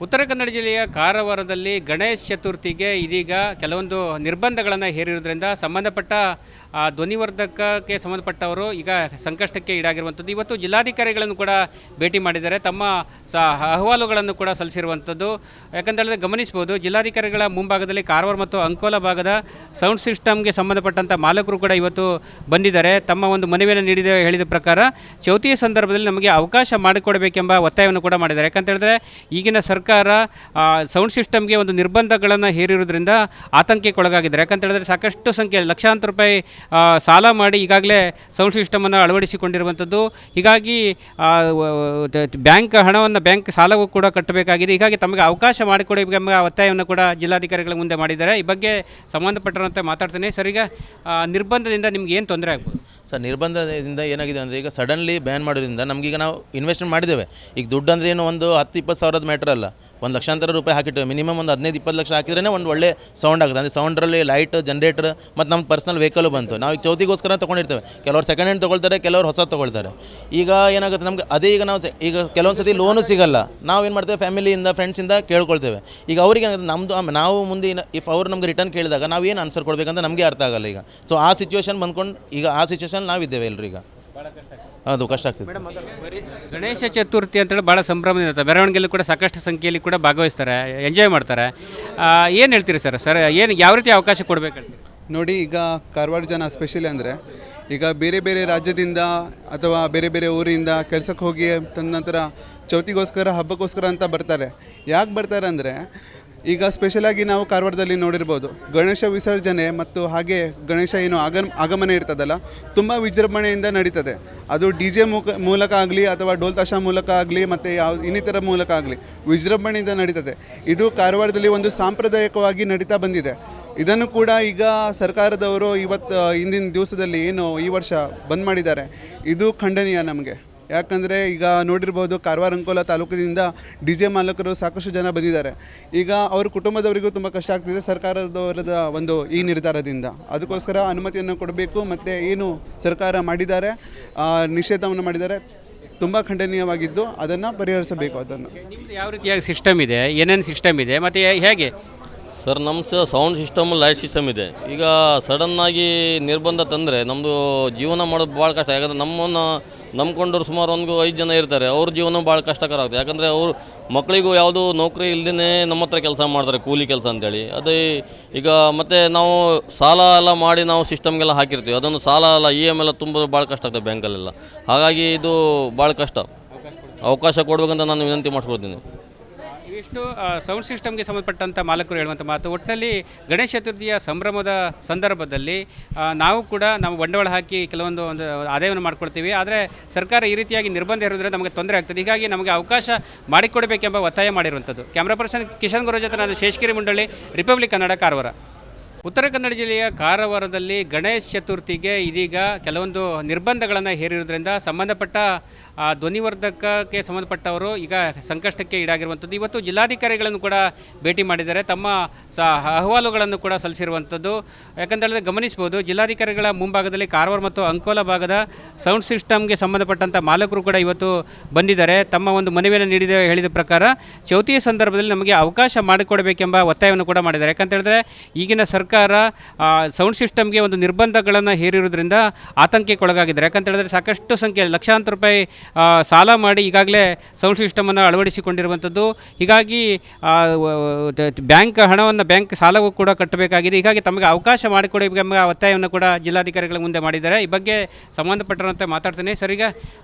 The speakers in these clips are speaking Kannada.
ಉತ್ತರ ಕನ್ನಡ ಜಿಲ್ಲೆಯ ಕಾರವಾರದಲ್ಲಿ ಗಣೇಶ ಚತುರ್ಥಿಗೆ ಇದೀಗ ಕೆಲವೊಂದು ನಿರ್ಬಂಧಗಳನ್ನು ಹೇರಿರುವುದರಿಂದ ಸಂಬಂಧಪಟ್ಟ ಧ್ವನಿವರ್ಧಕಕ್ಕೆ ಸಂಬಂಧಪಟ್ಟವರು ಈಗ ಸಂಕಷ್ಟಕ್ಕೆ ಈಡಾಗಿರುವಂಥದ್ದು. ಇವತ್ತು ಜಿಲ್ಲಾಧಿಕಾರಿಗಳನ್ನು ಕೂಡ ಭೇಟಿ ಮಾಡಿದ್ದಾರೆ, ತಮ್ಮ ಅಹವಾಲುಗಳನ್ನು ಕೂಡ ಸಲ್ಲಿಸಿರುವಂಥದ್ದು. ಯಾಕಂತೇಳಿದ್ರೆ ಗಮನಿಸ್ಬೋದು, ಜಿಲ್ಲಾಧಿಕಾರಿಗಳ ಮುಂಭಾಗದಲ್ಲಿ ಕಾರವಾರ ಮತ್ತು ಅಂಕೋಲಾ ಭಾಗದ ಸೌಂಡ್ ಸಿಸ್ಟಮ್ಗೆ ಸಂಬಂಧಪಟ್ಟಂಥ ಮಾಲಕರು ಕೂಡ ಇವತ್ತು ಬಂದಿದ್ದಾರೆ. ತಮ್ಮ ಒಂದು ಮನವಿಯನ್ನು ಹೇಳಿದ ಪ್ರಕಾರ ಚೌತಿಯ ಸಂದರ್ಭದಲ್ಲಿ ನಮಗೆ ಅವಕಾಶ ಮಾಡಿಕೊಡಬೇಕೆಂಬ ಒತ್ತಾಯವನ್ನು ಕೂಡ ಮಾಡಿದ್ದಾರೆ. ಯಾಕಂತೇಳಿದ್ರೆ ಈಗಿನ ಸರ್ಕಾರ ಸೌಂಡ್ ಸಿಸ್ಟಮ್ಗೆ ಒಂದು ನಿರ್ಬಂಧಗಳನ್ನು ಹೇರಿರುವುದರಿಂದ ಆತಂಕಕ್ಕೊಳಗಾಗಿದ್ದಾರೆ. ಯಾಕಂತೇಳಿದ್ರೆ ಸಾಕಷ್ಟು ಸಂಖ್ಯೆ ಲಕ್ಷಾಂತರ ರೂಪಾಯಿ ಸಾಲ ಮಾಡಿ ಈಗಾಗಲೇ ಸೌಂಡ್ ಸಿಸ್ಟಮನ್ನು ಅಳವಡಿಸಿಕೊಂಡಿರುವಂಥದ್ದು. ಹೀಗಾಗಿ ಬ್ಯಾಂಕ್ ಹಣವನ್ನು ಬ್ಯಾಂಕ್ ಸಾಲವೂ ಕೂಡ ಕಟ್ಟಬೇಕಾಗಿದೆ. ಹೀಗಾಗಿ ತಮಗೆ ಅವಕಾಶ ಮಾಡಿಕೊಡಬೇಕೆಂಬ ಒತ್ತಾಯವನ್ನು ಕೂಡ ಜಿಲ್ಲಾಧಿಕಾರಿಗಳ ಮುಂದೆ ಮಾಡಿದ್ದಾರೆ. ಈ ಬಗ್ಗೆ ಸಂಬಂಧಪಟ್ಟರಂತೆ ಮಾತಾಡ್ತೇನೆ. ಸರ್, ಈಗ ನಿರ್ಬಂಧದಿಂದ ನಿಮ್ಗೆ ಏನು ತೊಂದರೆ ಆಗ್ಬೋದು? ಸರ್, ನಿರ್ಬಂಧದಿಂದ ಏನಾಗಿದೆ ಅಂದರೆ ಈಗ ಸಡನ್ಲಿ ಬ್ಯಾನ್ ಮಾಡೋದ್ರಿಂದ ನಮಗೀಗ ನಾವು ಇನ್ವೆಸ್ಟ್ಮೆಂಟ್ ಮಾಡಿದ್ದೇವೆ. ಈಗ ದುಡ್ಡು ಅಂದರೆ ಏನು ಒಂದು 10-20 ಸಾವಿರದ ಮ್ಯಾಟ್ರ್ ಅಲ್ಲ, ಒಂದು ಲಕ್ಷಾಂತರ ರೂಪಾಯಿ ಹಾಕಿಟ್ಟೇವೆ. ಮಿನಿಮಮ್ ಒಂದು 15-20 ಲಕ್ಷ ಹಾಕಿದ್ರೇ ಒಂದು ಒಳ್ಳೆ ಸೌಂಡ್ ಆಗುತ್ತೆ. ಅಂದರೆ ಸೌಂಡ್ರಲ್ಲಿ ಲೈಟ್, ಜನ್ರೇಟರ್ ಮತ್ತು ನಮ್ಮ ಪರ್ಸ್ನಲ್ ವೆಹಿಕಲ್ ಬಂತು. ನಾವು ಈಗ ಚೌತಿಗೋಸ್ಕರ ತೊಗೊಂಡಿರ್ತೇವೆ. ಕೆಲವರು ಸೆಕೆಂಡ್ ಹ್ಯಾಂಡ್ ತೊಗೊಳ್ತಾರೆ, ಕೆಲವರು ಹೊಸ ತೊಗೊಳ್ತಾರೆ. ಈಗ ಏನಾಗುತ್ತೆ ನಮ್ಗೆ ಅದೇ ಈಗ ನಾವು ಈಗ ಕೆಲವೊಂದು ಸತಿ ಲೋನು ಸಿಗಲ್ಲ. ನಾವು ಏನು ಮಾಡ್ತೇವೆ, ಫ್ಯಾಮಿಲಿಯಿಂದ ಫ್ರೆಂಡ್ಸಿಂದ ಕೇಳ್ಕೊಳ್ತೇವೆ. ಈಗ ಅವ್ರಿಗೆ ನಮ್ಮದು ನಾವು ಮುಂದೆ ಇಫ್ ಅವ್ರು ನಮ್ಗೆ ರಿಟರ್ನ್ ಕೇಳಿದಾಗ ನಾವು ಏನು ಆನ್ಸರ್ ಕೊಡಬೇಕಂತ ನಮಗೆ ಅರ್ಥ ಆಗಲ್ಲ. ಈಗ ಸೊ ಆ ಸಿಚುವೇಶನ್ ಬಂದ್ಕೊಂಡು ಈಗ ಆ ಸಿಚುವೇಶನ್ ನಾವಿದ್ದೇವೆ ಎಲ್ಲರೂ. ಈಗ ಹೌದು, ಕಷ್ಟ ಆಗ್ತಿದೆ. ಗಣೇಶ ಚತುರ್ಥಿ ಅಂತೇಳಿ ಭಾಳ ಸಂಭ್ರಮದಿಂದ ಇರುತ್ತೆ. ಮೆರವಣಿಗೆಯಲ್ಲಿ ಕೂಡ ಸಾಕಷ್ಟು ಸಂಖ್ಯೆಯಲ್ಲಿ ಕೂಡ ಭಾಗವಹಿಸ್ತಾರೆ, ಎಂಜಾಯ್ ಮಾಡ್ತಾರೆ. ಏನು ಹೇಳ್ತೀರಿ ಸರ್? ಏನು ಯಾವ ರೀತಿ ಅವಕಾಶ ಕೊಡಬೇಕಂತ ನೋಡಿ, ಈಗ ಕಾರವಾರ ಜನ ಸ್ಪೆಷಲಿ ಅಂದರೆ ಈಗ ಬೇರೆ ಬೇರೆ ರಾಜ್ಯದಿಂದ ಅಥವಾ ಬೇರೆ ಬೇರೆ ಊರಿಂದ ಕೆಲಸಕ್ಕೆ ಹೋಗಿ ತದನಂತರ ಚೌತಿಗೋಸ್ಕರ ಹಬ್ಬಕ್ಕೋಸ್ಕರ ಅಂತ ಬರ್ತಾರೆ. ಯಾಕೆ ಬರ್ತಾರೆ ಅಂದರೆ ಈಗ ಸ್ಪೆಷಲಾಗಿ ನಾವು ಕಾರವಾರದಲ್ಲಿ ನೋಡಿರ್ಬೋದು, ಗಣೇಶ ವಿಸರ್ಜನೆ ಮತ್ತು ಹಾಗೆ ಗಣೇಶ ಏನು ಆಗಮನ ಇರ್ತದಲ್ಲ, ತುಂಬ ವಿಜೃಂಭಣೆಯಿಂದ ನಡೀತದೆ. ಅದು DJ ಮೂಲಕ ಆಗಲಿ ಅಥವಾ ಡೋಲ್ ತಾಶ ಮೂಲಕ ಆಗಲಿ ಮತ್ತು ಇನ್ನಿತರ ಮೂಲಕ ಆಗಲಿ ವಿಜೃಂಭಣೆಯಿಂದ ನಡೀತದೆ. ಇದು ಕಾರವಾರದಲ್ಲಿ ಒಂದು ಸಾಂಪ್ರದಾಯಿಕವಾಗಿ ನಡೀತಾ ಬಂದಿದೆ. ಇದನ್ನು ಕೂಡ ಈಗ ಸರ್ಕಾರದವರು ಇಂದಿನ ದಿವಸದಲ್ಲಿ ಏನು ಈ ವರ್ಷ ಬಂದ್ ಮಾಡಿದ್ದಾರೆ, ಇದು ಖಂಡನೀಯ ನಮಗೆ. ಯಾಕಂದರೆ ಈಗ ನೋಡಿರ್ಬೋದು, ಕಾರವಾರ ಅಂಕೋಲಾ ತಾಲೂಕಿನಿಂದ DJ ಮಾಲಕರು ಸಾಕಷ್ಟು ಜನ ಬಂದಿದ್ದಾರೆ. ಈಗ ಅವ್ರ ಕುಟುಂಬದವರಿಗೂ ತುಂಬ ಕಷ್ಟ ಆಗ್ತಿದೆ ಸರ್ಕಾರದವರದ ಈ ನಿರ್ಧಾರದಿಂದ. ಅದಕ್ಕೋಸ್ಕರ ಅನುಮತಿಯನ್ನು ಕೊಡಬೇಕು. ಮತ್ತು ಏನು ಸರ್ಕಾರ ಮಾಡಿದ್ದಾರೆ, ನಿಷೇಧವನ್ನು ಮಾಡಿದ್ದಾರೆ, ತುಂಬ ಖಂಡನೀಯವಾಗಿದ್ದು ಅದನ್ನು ಪರಿಹರಿಸಬೇಕು. ಅದನ್ನು ನಿಮ್ಮದು ಯಾವ ರೀತಿಯಾಗಿ ಸಿಸ್ಟಮ್ ಇದೆ, ಏನೇನು ಸಿಸ್ಟಮ್ ಇದೆ ಮತ್ತು ಹೇಗೆ? ಸರ್, ನಮ್ಮ ಸೌಂಡ್ ಸಿಸ್ಟಮ್, ಲೈಟ್ ಸಿಸ್ಟಮ್ ಇದೆ. ಈಗ ಸಡನ್ನಾಗಿ ನಿರ್ಬಂಧ ತಂದರೆ ನಮ್ಮದು ಜೀವನ ಮಾಡೋದು ಭಾಳ ಕಷ್ಟ. ಯಾಕಂದರೆ ನಮ್ಮನ್ನು ನಂಬ್ಕೊಂಡವ್ರು ಸುಮಾರು 5 ಜನ ಇರ್ತಾರೆ. ಅವ್ರ ಜೀವನ ಭಾಳ ಕಷ್ಟಕರ ಆಗುತ್ತೆ. ಯಾಕಂದರೆ ಅವ್ರ ಮಕ್ಕಳಿಗೂ ಯಾವುದೂ ನೌಕರಿ ಇಲ್ಲದೇ ನಮ್ಮ ಹತ್ರ ಕೆಲಸ ಮಾಡ್ತಾರೆ, ಕೂಲಿ ಕೆಲಸ ಅಂತೇಳಿ. ಅದೇ ಈಗ ಮತ್ತು ನಾವು ಸಾಲ ಎಲ್ಲ ಮಾಡಿ ನಾವು ಸಿಸ್ಟಮ್ಗೆಲ್ಲ ಹಾಕಿರ್ತೀವಿ. ಅದನ್ನು ಸಾಲ ಎಲ್ಲ EM ಎಲ್ಲ ತುಂಬೋದು ಭಾಳ ಕಷ್ಟ ಆಗ್ತದೆ ಬ್ಯಾಂಕಲ್ಲೆಲ್ಲ. ಹಾಗಾಗಿ ಇದು ಭಾಳ ಕಷ್ಟ. ಅವಕಾಶ ಕೊಡಬೇಕಂತ ನಾನು ವಿನಂತಿ ಮಾಡಿಸ್ಕೊಳ್ತೀನಿ. ಇಷ್ಟು ಸೌಂಡ್ ಸಿಸ್ಟಮ್ಗೆ ಸಂಬಂಧಪಟ್ಟಂಥ ಮಾಲಕರು ಹೇಳುವಂಥ ಮಾತು. ಒಟ್ಟಿನಲ್ಲಿ ಗಣೇಶ ಚತುರ್ಥಿಯ ಸಂಭ್ರಮದ ಸಂದರ್ಭದಲ್ಲಿ ನಾವು ಕೂಡ ಬಂಡವಾಳ ಹಾಕಿ ಕೆಲವೊಂದು ಆದಾಯವನ್ನು ಮಾಡ್ಕೊಳ್ತೀವಿ. ಆದರೆ ಸರ್ಕಾರ ಈ ರೀತಿಯಾಗಿ ನಿರ್ಬಂಧ ಇರೋದ್ರಿಂದ ನಮಗೆ ತೊಂದರೆ ಆಗ್ತದೆ. ಹೀಗಾಗಿ ನಮಗೆ ಅವಕಾಶ ಮಾಡಿಕೊಡಬೇಕೆಂಬ ಒತ್ತಾಯ ಮಾಡಿರುವಂಥದ್ದು. ಕ್ಯಾಮ್ರಾ ಪರ್ಸನ್ ಕಿಶನ್ ಗುರು ಜೊತೆ ನಾನು ಶೇಷಗಿರಿ ಮುಂಡಳ್ಳಿ, ರಿಪಬ್ಲಿಕ್ ಕನ್ನಡ, ಕಾರವಾರ. ಉತ್ತರ ಕನ್ನಡ ಜಿಲ್ಲೆಯ ಕಾರವಾರದಲ್ಲಿ ಗಣೇಶ ಚತುರ್ಥಿಗೆ ಇದೀಗ ಕೆಲವೊಂದು ನಿರ್ಬಂಧಗಳನ್ನು ಹೇರಿರುವುದರಿಂದ ಸಂಬಂಧಪಟ್ಟ ಧ್ವನಿವರ್ಧಕಕ್ಕೆ ಸಂಬಂಧಪಟ್ಟವರು ಈಗ ಸಂಕಷ್ಟಕ್ಕೆ ಈಡಾಗಿರುವಂಥದ್ದು. ಇವತ್ತು ಜಿಲ್ಲಾಧಿಕಾರಿಗಳನ್ನು ಕೂಡ ಭೇಟಿ ಮಾಡಿದ್ದಾರೆ, ತಮ್ಮ ಅಹವಾಲುಗಳನ್ನು ಕೂಡ ಸಲ್ಲಿಸಿರುವಂಥದ್ದು. ಯಾಕಂತೇಳಿದ್ರೆ ಗಮನಿಸ್ಬೋದು, ಜಿಲ್ಲಾಧಿಕಾರಿಗಳ ಮುಂಭಾಗದಲ್ಲಿ ಕಾರವಾರ ಮತ್ತು ಅಂಕೋಲಾ ಭಾಗದ ಸೌಂಡ್ ಸಿಸ್ಟಮ್ಗೆ ಸಂಬಂಧಪಟ್ಟಂಥ ಮಾಲಕರು ಕೂಡ ಇವತ್ತು ಬಂದಿದ್ದಾರೆ. ತಮ್ಮ ಒಂದು ಮನವಿಯನ್ನು ಹೇಳಿದ ಪ್ರಕಾರ ಚೌತಿಯ ಸಂದರ್ಭದಲ್ಲಿ ನಮಗೆ ಅವಕಾಶ ಮಾಡಿಕೊಡಬೇಕೆಂಬ ಒತ್ತಾಯವನ್ನು ಕೂಡ ಮಾಡಿದ್ದಾರೆ. ಯಾಕಂತೇಳಿದ್ರೆ ಈಗಿನ ಸರ್ಕಾರ ಸೌಂಡ್ ಸಿಸ್ಟಮ್ಗೆ ಒಂದು ನಿರ್ಬಂಧಗಳನ್ನು ಹೇರಿರುವುದರಿಂದ ಆತಂಕಕ್ಕೊಳಗಾಗಿದ್ದಾರೆ. ಯಾಕಂತೇಳಿದ್ರೆ ಸಾಕಷ್ಟು ಸಂಖ್ಯೆ ಲಕ್ಷಾಂತರ ರೂಪಾಯಿ ಸಾಲ ಮಾಡಿ ಈಗಾಗಲೇ ಸೌಂಡ್ ಸಿಸ್ಟಮನ್ನು ಅಳವಡಿಸಿಕೊಂಡಿರುವಂಥದ್ದು. ಹೀಗಾಗಿ ಬ್ಯಾಂಕ್ ಹಣವನ್ನು ಬ್ಯಾಂಕ್ ಸಾಲವೂ ಕೂಡ ಕಟ್ಟಬೇಕಾಗಿದೆ. ಹೀಗಾಗಿ ತಮಗೆ ಅವಕಾಶ ಮಾಡಿಕೊಡಬೇಕೆಂಬ ಒತ್ತಾಯವನ್ನು ಕೂಡ ಜಿಲ್ಲಾಧಿಕಾರಿಗಳ ಮುಂದೆ ಮಾಡಿದ್ದಾರೆ. ಈ ಬಗ್ಗೆ ಸಂಬಂಧಪಟ್ಟರಂತೆ ಮಾತಾಡ್ತೇನೆ. ಸರ್, ಈಗ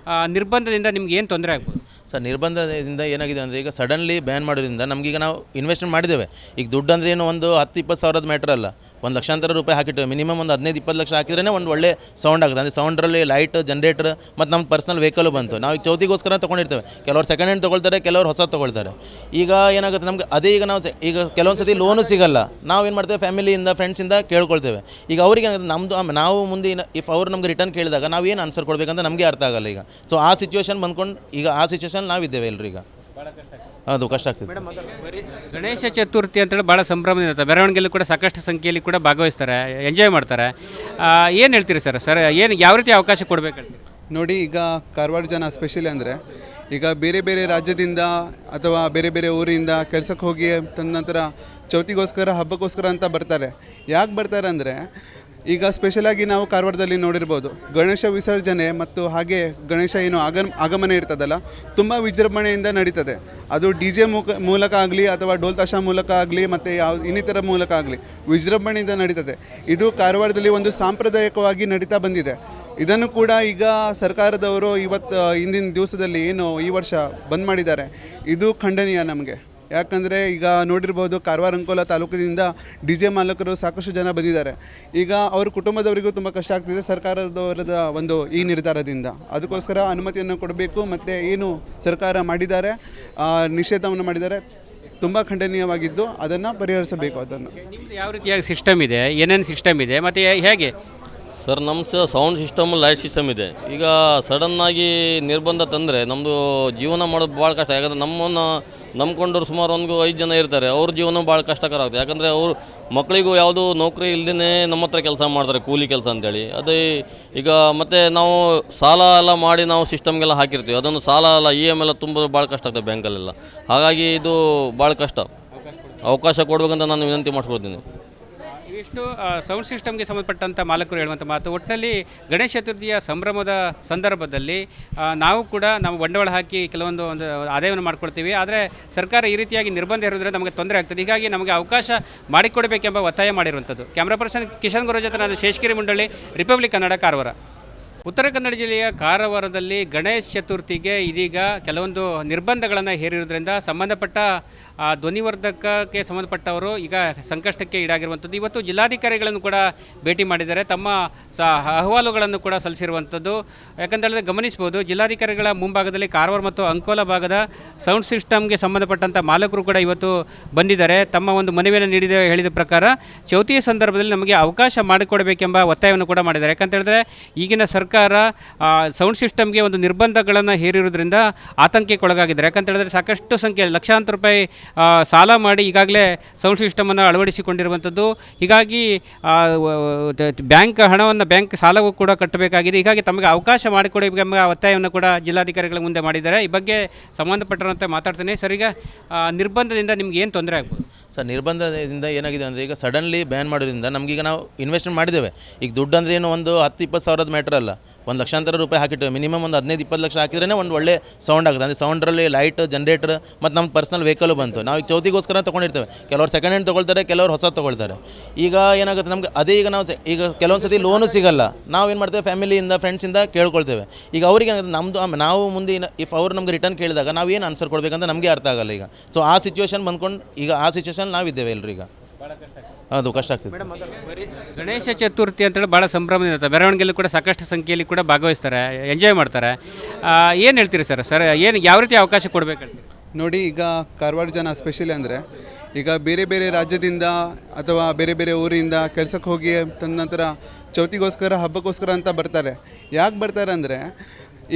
ನಿರ್ಬಂಧದಿಂದ ನಿಮ್ಗೆ ಏನು ತೊಂದರೆ ಆಗ್ಬೋದು? ಸರ್, ನಿರ್ಬಂಧದಿಂದ ಏನಾಗಿದೆ ಅಂದರೆ ಈಗ ಸಡನ್ಲಿ ಬ್ಯಾನ್ ಮಾಡೋದ್ರಿಂದ ನಮಗೀಗ ನಾವು ಇನ್ವೆಸ್ಟ್ಮೆಂಟ್ ಮಾಡಿದ್ದೇವೆ. ಈಗ ದುಡ್ಡು ಅಂದರೆ ಏನು ಒಂದು 10-20 ಸಾವಿರದ ಮ್ಯಾಟ್ರ್ ಅಲ್ಲ, ಒಂದು ಲಕ್ಷಾಂತರ ರೂಪಾಯಿ ಹಾಕಿಟ್ಟೇವೆ. ಮಿನಿಮಮ್ ಒಂದು 15-20 ಲಕ್ಷ ಹಾಕಿದ್ರೇ ಒಂದು ಒಳ್ಳೆ ಸೌಂಡ್ ಆಗುತ್ತೆ. ಅಂದರೆ ಸೌಂಡ್ರಲ್ಲಿ ಲೈಟ್, ಜನ್ರೇಟರ್ ಮತ್ತು ನಮ್ಮ ಪರ್ಸ್ನಲ್ ವೆಹಿಕಲ್ ಬಂತು. ನಾವು ಈಗ ಚೌತಿಗೋಸ್ಕರ ತೊಗೊಂಡಿರ್ತೇವೆ. ಕೆಲವರು ಸೆಕೆಂಡ್ ಹ್ಯಾಂಡ್ ತೊಗೊಳ್ತಾರೆ, ಕೆಲವರು ಹೊಸ ತೊಗೊಳ್ತಾರೆ. ಈಗ ಏನಾಗುತ್ತೆ ನಮ್ಗೆ ಅದೇ ಈಗ ಈಗ ಕೆಲವೊಂದು ಸತಿ ಲೋನು ಸಿಗಲ್ಲ. ನಾವು ಏನು ಮಾಡ್ತೇವೆ, ಫ್ಯಾಮಿಲಿಯಿಂದ ಫ್ರೆಂಡ್ಸಿಂದ ಕೇಳ್ಕೊಳ್ತೇವೆ. ಈಗ ಅವ್ರಿಗೆ ನಾವು ಮುಂದೆ ಇಫ್ ಅವ್ರು ನಮ್ಗೆ ರಿಟರ್ನ್ ಕೇಳಿದಾಗ ನಾವು ಏನು ಆನ್ಸರ್ ಕೊಡಬೇಕಂತ ನಮಗೆ ಅರ್ಥ ಆಗಲ್ಲ. ಈಗ ಸೊ ಆ ಸಿಚುವೇಶನ್ ಬಂದ್ಕೊಂಡು ಈಗ ಆ ಸಿಚುವೇಶನ್ ನಾವಿದ್ದೇವೆ ಎಲ್ಲರೂ. ಈಗ ಹೌದು, ಕಷ್ಟ ಆಗ್ತಿದೆ. ಗಣೇಶ ಚತುರ್ಥಿ ಅಂತೇಳಿ ಭಾಳ ಸಂಭ್ರಮದಿಂದ ಇರುತ್ತೆ. ಮೆರವಣಿಗೆಯಲ್ಲಿ ಕೂಡ ಸಾಕಷ್ಟು ಸಂಖ್ಯೆಯಲ್ಲಿ ಕೂಡ ಭಾಗವಹಿಸ್ತಾರೆ, ಎಂಜಾಯ್ ಮಾಡ್ತಾರೆ. ಏನು ಹೇಳ್ತೀರಿ ಸರ್? ಏನು ಯಾವ ರೀತಿ ಅವಕಾಶ ಕೊಡಬೇಕಂತ? ನೋಡಿ, ಈಗ ಕಾರವಾರ ಜನ ಸ್ಪೆಷಲಿ ಅಂದರೆ ಈಗ ಬೇರೆ ಬೇರೆ ರಾಜ್ಯದಿಂದ ಅಥವಾ ಬೇರೆ ಬೇರೆ ಊರಿಂದ ಕೆಲಸಕ್ಕೆ ಹೋಗಿ ತದನಂತರ ಚೌತಿಗೋಸ್ಕರ ಹಬ್ಬಕ್ಕೋಸ್ಕರ ಅಂತ ಬರ್ತಾರೆ. ಯಾಕೆ ಬರ್ತಾರೆ ಅಂದರೆ ಈಗ ಸ್ಪೆಷಲಾಗಿ ನಾವು ಕಾರವಾರದಲ್ಲಿ ನೋಡಿರ್ಬೋದು, ಗಣೇಶ ವಿಸರ್ಜನೆ ಮತ್ತು ಹಾಗೆ ಗಣೇಶ ಏನು ಆಗಮನ ಇರ್ತದಲ್ಲ, ತುಂಬ ವಿಜೃಂಭಣೆಯಿಂದ ನಡೀತದೆ. ಅದು ಡಿ ಜೆ ಮೂಲಕ ಆಗಲಿ ಅಥವಾ ಡೋಲ್ ತಾಶ ಮೂಲಕ ಆಗಲಿ ಮತ್ತು ಇನ್ನಿತರ ಮೂಲಕ ಆಗಲಿ ವಿಜೃಂಭಣೆಯಿಂದ ನಡೀತದೆ. ಇದು ಕಾರವಾರದಲ್ಲಿ ಒಂದು ಸಾಂಪ್ರದಾಯಿಕವಾಗಿ ನಡೀತಾ ಬಂದಿದೆ. ಇದನ್ನು ಕೂಡ ಈಗ ಸರ್ಕಾರದವರು ಇಂದಿನ ದಿವಸದಲ್ಲಿ ಏನು ಈ ವರ್ಷ ಬಂದ್ ಮಾಡಿದ್ದಾರೆ, ಇದು ಖಂಡನೀಯ ನಮಗೆ. ಯಾಕಂದರೆ ಈಗ ನೋಡಿರ್ಬೋದು, ಕಾರವಾರ ಅಂಕೋಲ ತಾಲೂಕಿನಿಂದ ಡಿ ಜೆ ಮಾಲಕರು ಸಾಕಷ್ಟು ಜನ ಬಂದಿದ್ದಾರೆ. ಈಗ ಅವ್ರ ಕುಟುಂಬದವರಿಗೂ ತುಂಬ ಕಷ್ಟ ಆಗ್ತಿದೆ ಸರ್ಕಾರದವರದ ಈ ನಿರ್ಧಾರದಿಂದ. ಅದಕ್ಕೋಸ್ಕರ ಅನುಮತಿಯನ್ನು ಕೊಡಬೇಕು ಮತ್ತು ಏನು ಸರ್ಕಾರ ಮಾಡಿದ್ದಾರೆ, ನಿಷೇಧವನ್ನು ಮಾಡಿದ್ದಾರೆ, ತುಂಬ ಖಂಡನೀಯವಾಗಿದ್ದು ಅದನ್ನು ಪರಿಹರಿಸಬೇಕು. ಅದನ್ನು ನಿಮ್ಮದು ಯಾವ ರೀತಿಯಾಗಿ ಸಿಸ್ಟಮ್ ಇದೆ, ಏನೇನು ಸಿಸ್ಟಮ್ ಇದೆ ಮತ್ತು ಹೇಗೆ? ಸರ್ ನಮ್ಮದು ಸೌಂಡ್ ಸಿಸ್ಟಮ್ ಲೈಟ್ ಸಿಸ್ಟಮ್ ಇದೆ. ಈಗ ಸಡನ್ನಾಗಿ ನಿರ್ಬಂಧ ತಂದರೆ ನಮ್ಮದು ಜೀವನ ಮಾಡೋದು ಭಾಳ ಕಷ್ಟ. ಯಾಕಂದರೆ ನಮ್ಮನ್ನು ನಂಬ್ಕೊಂಡವ್ರು ಸುಮಾರು ಒಂದು 5 ಜನ ಇರ್ತಾರೆ. ಅವ್ರ ಜೀವನ ಭಾಳ ಕಷ್ಟಕರ ಆಗುತ್ತೆ. ಯಾಕಂದರೆ ಅವರು ಮಕ್ಕಳಿಗೂ ಯಾವುದೂ ನೌಕರಿ ಇಲ್ಲದೇ ನಮ್ಮ ಹತ್ರ ಕೆಲಸ ಮಾಡ್ತಾರೆ, ಕೂಲಿ ಕೆಲಸ ಅಂತೇಳಿ. ಅದೇ ಈಗ ಮತ್ತು ನಾವು ಸಾಲ ಎಲ್ಲ ಮಾಡಿ ನಾವು ಸಿಸ್ಟಮ್ಗೆಲ್ಲ ಹಾಕಿರ್ತೀವಿ. ಅದನ್ನು ಸಾಲ ಎಲ್ಲ EMI ಎಲ್ಲ ತುಂಬೋದು ಭಾಳ ಕಷ್ಟ ಆಗ್ತದೆ ಬ್ಯಾಂಕಲ್ಲೆಲ್ಲ. ಹಾಗಾಗಿ ಇದು ಭಾಳ ಕಷ್ಟ. ಅವಕಾಶ ಕೊಡ್ಬೇಕಂತ ನಾನು ವಿನಂತಿ ಮಾಡಿಸ್ಕೊಳ್ತೀನಿ. ಇವಿಷ್ಟು ಸೌಂಡ್ ಸಿಸ್ಟಮ್ಗೆ ಸಂಬಂಧಪಟ್ಟಂಥ ಮಾಲಕರು ಹೇಳುವಂಥ ಮಾತು. ಒಟ್ಟಿನಲ್ಲಿ ಗಣೇಶ ಚತುರ್ಥಿಯ ಸಂಭ್ರಮದ ಸಂದರ್ಭದಲ್ಲಿ ನಾವು ಕೂಡ ನಾವು ಬಂಡವಾಳ ಹಾಕಿ ಕೆಲವೊಂದು ಆದಾಯವನ್ನು ಮಾಡ್ಕೊಳ್ತೀವಿ. ಆದರೆ ಸರ್ಕಾರ ಈ ರೀತಿಯಾಗಿ ನಿರ್ಬಂಧ ಇರೋದ್ರಿಂದ ನಮಗೆ ತೊಂದರೆ ಆಗ್ತದೆ. ಹೀಗಾಗಿ ನಮಗೆ ಅವಕಾಶ ಮಾಡಿಕೊಡಬೇಕೆಂಬ ಒತ್ತಾಯ ಮಾಡಿರುವಂಥದ್ದು. ಕ್ಯಾಮ್ರಾ ಪರ್ಸನ್ ಕಿಶನ್ ಗುರು ಜೊತೆ ನಾನು ಶೇಷಗಿರಿ ಮುಂಡಳ್ಳಿ, ರಿಪಬ್ಲಿಕ್ ಕನ್ನಡ, ಕಾರವಾರ. ಉತ್ತರ ಕನ್ನಡ ಜಿಲ್ಲೆಯ ಕಾರವಾರದಲ್ಲಿ ಗಣೇಶ ಚತುರ್ಥಿಗೆ ಇದೀಗ ಕೆಲವೊಂದು ನಿರ್ಬಂಧಗಳನ್ನು ಹೇರಿರೋದ್ರಿಂದ ಸಂಬಂಧಪಟ್ಟ ಧ್ವನಿವರ್ಧಕಕ್ಕೆ ಸಂಬಂಧಪಟ್ಟವರು ಈಗ ಸಂಕಷ್ಟಕ್ಕೆ ಈಡಾಗಿರುವಂಥದ್ದು. ಇವತ್ತು ಜಿಲ್ಲಾಧಿಕಾರಿಗಳನ್ನು ಕೂಡ ಭೇಟಿ ಮಾಡಿದ್ದಾರೆ, ತಮ್ಮ ಅಹವಾಲುಗಳನ್ನು ಕೂಡ ಸಲ್ಲಿಸಿರುವಂಥದ್ದು. ಯಾಕಂತೇಳಿದ್ರೆ ಗಮನಿಸ್ಬೋದು, ಜಿಲ್ಲಾಧಿಕಾರಿಗಳ ಮುಂಭಾಗದಲ್ಲಿ ಕಾರವಾರ ಮತ್ತು ಅಂಕೋಲ ಭಾಗದ ಸೌಂಡ್ ಸಿಸ್ಟಮ್ಗೆ ಸಂಬಂಧಪಟ್ಟಂಥ ಮಾಲಕರು ಕೂಡ ಇವತ್ತು ಬಂದಿದ್ದಾರೆ. ತಮ್ಮ ಒಂದು ಮನವಿಯನ್ನು ಹೇಳಿದ ಪ್ರಕಾರ ಚೌತಿಯ ಸಂದರ್ಭದಲ್ಲಿ ನಮಗೆ ಅವಕಾಶ ಮಾಡಿಕೊಡಬೇಕೆಂಬ ಒತ್ತಾಯವನ್ನು ಕೂಡ ಮಾಡಿದ್ದಾರೆ. ಯಾಕಂತೇಳಿದ್ರೆ ಈಗಿನ ಸರ್ಕಾರ ಸೌಂಡ್ ಸಿಸ್ಟಮ್ಗೆ ಒಂದು ನಿರ್ಬಂಧಗಳನ್ನು ಹೇರಿರೋದ್ರಿಂದ ಆತಂಕಕ್ಕೊಳಗಾಗಿದ್ದಾರೆ. ಯಾಕಂತೇಳಿದ್ರೆ ಸಾಕಷ್ಟು ಸಂಖ್ಯೆ ಲಕ್ಷಾಂತರ ರೂಪಾಯಿ ಸಾಲ ಮಾಡಿ ಈಗಾಗಲೇ ಸೌಂಡ್ ಸಿಸ್ಟಮನ್ನು ಅಳವಡಿಸಿಕೊಂಡಿರುವಂಥದ್ದು. ಹೀಗಾಗಿ ಬ್ಯಾಂಕ್ ಸಾಲವೂ ಕೂಡ ಕಟ್ಟಬೇಕಾಗಿದೆ. ಹೀಗಾಗಿ ತಮಗೆ ಅವಕಾಶ ಮಾಡಿಕೊಡಬೇಕೆಂಬ ಒತ್ತಾಯವನ್ನು ಕೂಡ ಜಿಲ್ಲಾಧಿಕಾರಿಗಳ ಮುಂದೆ ಮಾಡಿದ್ದಾರೆ. ಈ ಬಗ್ಗೆ ಸಂಬಂಧಪಟ್ಟರಂತೆ ಮಾತಾಡ್ತೇನೆ. ಸರ್, ಈಗ ನಿರ್ಬಂಧದಿಂದ ನಿಮ್ಗೆ ಏನು ತೊಂದರೆ ಆಗ್ಬೋದು? ಸರ್, ನಿರ್ಬಂಧದಿಂದ ಏನಾಗಿದೆ ಅಂದರೆ ಈಗ ಸಡನ್ಲಿ ಬ್ಯಾನ್ ಮಾಡೋದ್ರಿಂದ ನಮಗೀಗ ನಾವು ಇನ್ವೆಸ್ಟ್ಮೆಂಟ್ ಮಾಡಿದ್ದೇವೆ. ಈಗ ದುಡ್ಡು ಅಂದ್ರೆ ಏನು ಒಂದು 10-20 ಸಾವಿರದ ಮ್ಯಾಟ್ರ್ ಅಲ್ಲ, 1 ಲಕ್ಷಾಂತರ ರೂಪಾಯಿ ಹಾಕಿಟ್ಟೇವೆ. ಮಿನಿಮಮ್ ಒಂದು 15-20 ಲಕ್ಷ ಹಾಕಿದ್ರೇ ಒಂದು ಒಳ್ಳೆ ಸೌಂಡ್ ಆಗುತ್ತೆ. ಅಂದರೆ ಸೌಂಡ್ರಲ್ಲಿ ಲೈಟ್, ಜನರೇಟರ್ ಮತ್ತು ನಮ್ಮ ಪರ್ಸ್ನಲ್ ವೆಹಿಕಲ್ ಬಂತು. ನಾವು ಈಗ ಚೌತಿಗೋಸ್ಕರ ತೊಗೊಂಡಿರ್ತೇವೆ. ಕೆಲವರು ಸೆಕೆಂಡ್ ಹ್ಯಾಂಡ್ ತೊಗೊಳ್ತಾರೆ, ಕೆಲವರು ಹೊಸ ತೊಗೊಳ್ತಾರೆ. ಈಗ ಏನಾಗುತ್ತೆ ನಮಗೆ ಅದೇ, ಈಗ ನಾವು ಈಗ ಕೆಲವೊಂದು ಸತಿ ಲೋನು ಸಿಗಲ್ಲ. ನಾವು ಏನು ಮಾಡ್ತೇವೆ, ಫ್ಯಾಮಿಲಿಯಿಂದ ಫ್ರೆಂಡ್ಸಿಂದ ಕೇಳ್ಕೊಳ್ತೇವೆ. ಈಗ ಅವ್ರಿಗೆ ಏನಾಗುತ್ತೆ, ನಮ್ಮದು ನಾವು ಮುಂದೆ ಇಫ್ ಅವ್ರು ನಮ್ಗೆ ರಿಟರ್ನ್ ಕೇಳಿದಾಗ ನಾವು ಏನು ಆನ್ಸರ್ ಕೊಡಬೇಕಂತ ನಮಗೆ ಅರ್ಥ ಆಗಲ್ಲ. ಈಗ ಸೊ ಆ ಸಿಚುವೇಶನ್ ಬಂದ್ಕೊಂಡು ಈಗ ಆ ಸಿಚುವೇಶನ್ ನಾವಿದ್ದೇವೆ ಎಲ್ಲರೂ. ಈಗ ಹೌದು, ಕಷ್ಟ ಆಗ್ತದೆ. ಗಣೇಶ ಚತುರ್ಥಿ ಅಂತೇಳಿ ಭಾಳ ಸಂಭ್ರಮದಿಂದ ಇರುತ್ತೆ. ಮೆರವಣಿಗೆಯಲ್ಲಿ ಕೂಡ ಸಾಕಷ್ಟು ಸಂಖ್ಯೆಯಲ್ಲಿ ಕೂಡ ಭಾಗವಹಿಸ್ತಾರೆ, ಎಂಜಾಯ್ ಮಾಡ್ತಾರೆ. ಏನು ಹೇಳ್ತೀರಿ ಸರ್? ಏನು ಯಾವ ರೀತಿ ಅವಕಾಶ ಕೊಡಬೇಕಂತ ನೋಡಿ, ಈಗ ಕಾರವಾರ ಜನ ಸ್ಪೆಷಲಿ ಅಂದರೆ ಈಗ ಬೇರೆ ಬೇರೆ ರಾಜ್ಯದಿಂದ ಅಥವಾ ಬೇರೆ ಬೇರೆ ಊರಿಂದ ಕೆಲಸಕ್ಕೆ ಹೋಗಿ ತದನಂತರ ಚೌತಿಗೋಸ್ಕರ ಹಬ್ಬಕ್ಕೋಸ್ಕರ ಅಂತ ಬರ್ತಾರೆ. ಯಾಕೆ ಬರ್ತಾರೆ ಅಂದರೆ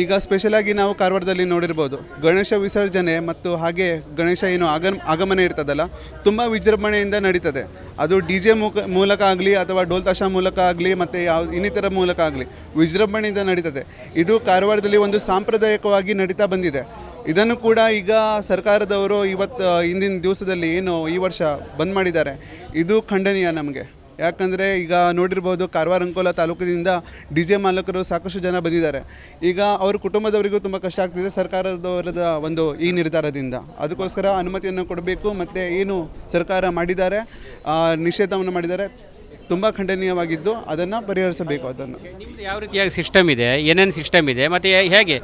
ಈಗ ಸ್ಪೆಷಲಾಗಿ ನಾವು ಕಾರವಾರದಲ್ಲಿ ನೋಡಿರ್ಬೋದು, ಗಣೇಶ ವಿಸರ್ಜನೆ ಮತ್ತು ಹಾಗೆ ಗಣೇಶ ಏನು ಆಗಮನ ಇರ್ತದಲ್ಲ, ತುಂಬ ವಿಜೃಂಭಣೆಯಿಂದ ನಡೀತದೆ. ಅದು ಡಿ ಜೆ ಮೂಲಕ ಆಗಲಿ ಅಥವಾ ಡೋಲ್ ತಾಶ ಮೂಲಕ ಆಗಲಿ ಮತ್ತು ಇನ್ನಿತರ ಮೂಲಕ ಆಗಲಿ ವಿಜೃಂಭಣೆಯಿಂದ ನಡೀತದೆ. ಇದು ಕಾರವಾರದಲ್ಲಿ ಒಂದು ಸಾಂಪ್ರದಾಯಿಕವಾಗಿ ನಡೀತಾ ಬಂದಿದೆ. ಇದನ್ನು ಕೂಡ ಈಗ ಸರ್ಕಾರದವರು ಇಂದಿನ ದಿವಸದಲ್ಲಿ ಏನು ಈ ವರ್ಷ ಬಂದ್ ಮಾಡಿದ್ದಾರೆ, ಇದು ಖಂಡನೀಯ ನಮಗೆ. ಯಾಕಂದರೆ ಈಗ ನೋಡಿರ್ಬೋದು, ಕಾರವಾರ ಅಂಕೋಲ ತಾಲೂಕಿನಿಂದ ಡಿ ಜೆ ಮಾಲಕರು ಸಾಕಷ್ಟು ಜನ ಬಂದಿದ್ದಾರೆ. ಈಗ ಅವ್ರ ಕುಟುಂಬದವರಿಗೂ ತುಂಬ ಕಷ್ಟ ಆಗ್ತಿದೆ ಸರ್ಕಾರದವರದ ಈ ನಿರ್ಧಾರದಿಂದ. ಅದಕ್ಕೋಸ್ಕರ ಅನುಮತಿಯನ್ನು ಕೊಡಬೇಕು ಮತ್ತು ಏನು ಸರ್ಕಾರ ಮಾಡಿದ್ದಾರೆ, ನಿಷೇಧವನ್ನು ಮಾಡಿದ್ದಾರೆ, ತುಂಬ ಖಂಡನೀಯವಾಗಿದ್ದು ಅದನ್ನು ಪರಿಹರಿಸಬೇಕು. ಅದನ್ನು ನಿಮ್ಮದು ಯಾವ ರೀತಿಯಾಗಿ ಸಿಸ್ಟಮ್ ಇದೆ, ಏನೇನು ಸಿಸ್ಟಮ್ ಇದೆ ಮತ್ತು ಹೇಗೆ?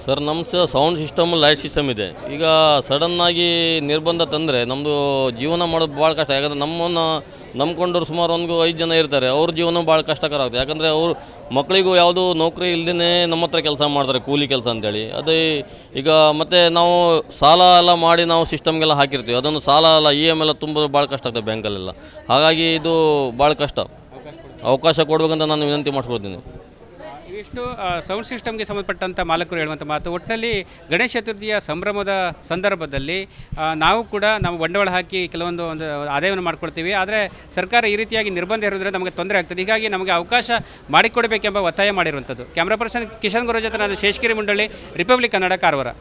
ಸರ್ ನಮ್ಮದು ಸೌಂಡ್ ಸಿಸ್ಟಮ್ ಲೈಟ್ ಸಿಸ್ಟಮ್ ಇದೆ. ಈಗ ಸಡನ್ನಾಗಿ ನಿರ್ಬಂಧ ತಂದರೆ ನಮ್ಮದು ಜೀವನ ಮಾಡೋದು ಭಾಳ ಕಷ್ಟ. ಯಾಕಂದರೆ ನಮ್ಮನ್ನು ನಂಬ್ಕೊಂಡವ್ರು ಸುಮಾರು ಒಂದು 5 ಜನ ಇರ್ತಾರೆ. ಅವ್ರ ಜೀವನ ಭಾಳ ಕಷ್ಟಕರ ಆಗುತ್ತೆ. ಯಾಕಂದರೆ ಅವರು ಮಕ್ಕಳಿಗೂ ಯಾವುದೂ ನೌಕರಿ ಇಲ್ಲದೇ ನಮ್ಮ ಹತ್ರ ಕೆಲಸ ಮಾಡ್ತಾರೆ, ಕೂಲಿ ಕೆಲಸ ಅಂತೇಳಿ. ಅದೇ ಈಗ ಮತ್ತು ನಾವು ಸಾಲ ಎಲ್ಲ ಮಾಡಿ ನಾವು ಸಿಸ್ಟಮ್ಗೆಲ್ಲ ಹಾಕಿರ್ತೀವಿ. ಅದನ್ನು ಸಾಲ ಎಲ್ಲ EMI ಎಲ್ಲ ತುಂಬೋದು ಭಾಳ ಕಷ್ಟ ಆಗ್ತದೆ ಬ್ಯಾಂಕಲ್ಲೆಲ್ಲ. ಹಾಗಾಗಿ ಇದು ಭಾಳ ಕಷ್ಟ. ಅವಕಾಶ ಕೊಡ್ಬೇಕಂತ ನಾನು ವಿನಂತಿ ಮಾಡಿಸ್ಕೊಳ್ತೀನಿ. ಇಷ್ಟು ಸೌಂಡ್ ಸಿಸ್ಟಮ್ಗೆ ಸಂಬಂಧಪಟ್ಟಂಥ ಮಾಲಕರು ಹೇಳುವಂಥ ಮಾತು, ಒಟ್ಟಿನಲ್ಲಿ ಗಣೇಶ ಚತುರ್ಥಿಯ ಸಂಭ್ರಮದ ಸಂದರ್ಭದಲ್ಲಿ ನಾವು ಕೂಡ ನಾವು ಬಂಡವಾಳ ಹಾಕಿ ಕೆಲವೊಂದು ಆದಾಯವನ್ನು ಮಾಡ್ಕೊಳ್ತೀವಿ. ಆದರೆ ಸರ್ಕಾರ ಈ ರೀತಿಯಾಗಿ ನಿರ್ಬಂಧ ಇರೋದ್ರಿಂದ ನಮಗೆ ತೊಂದರೆ ಆಗ್ತದೆ. ಹೀಗಾಗಿ ನಮಗೆ ಅವಕಾಶ ಮಾಡಿಕೊಡಬೇಕೆಂಬ ಒತ್ತಾಯ ಮಾಡಿರುವಂಥದ್ದು. ಕ್ಯಾಮ್ರಾ ಪರ್ಸನ್ ಕಿಶನ್ ಗುರು ಜೊತೆ ನಾನು ಶೇಷಗಿರಿ ಮುಂಡಳ್ಳಿ, ರಿಪಬ್ಲಿಕ್ ಕನ್ನಡ, ಕಾರವಾರ.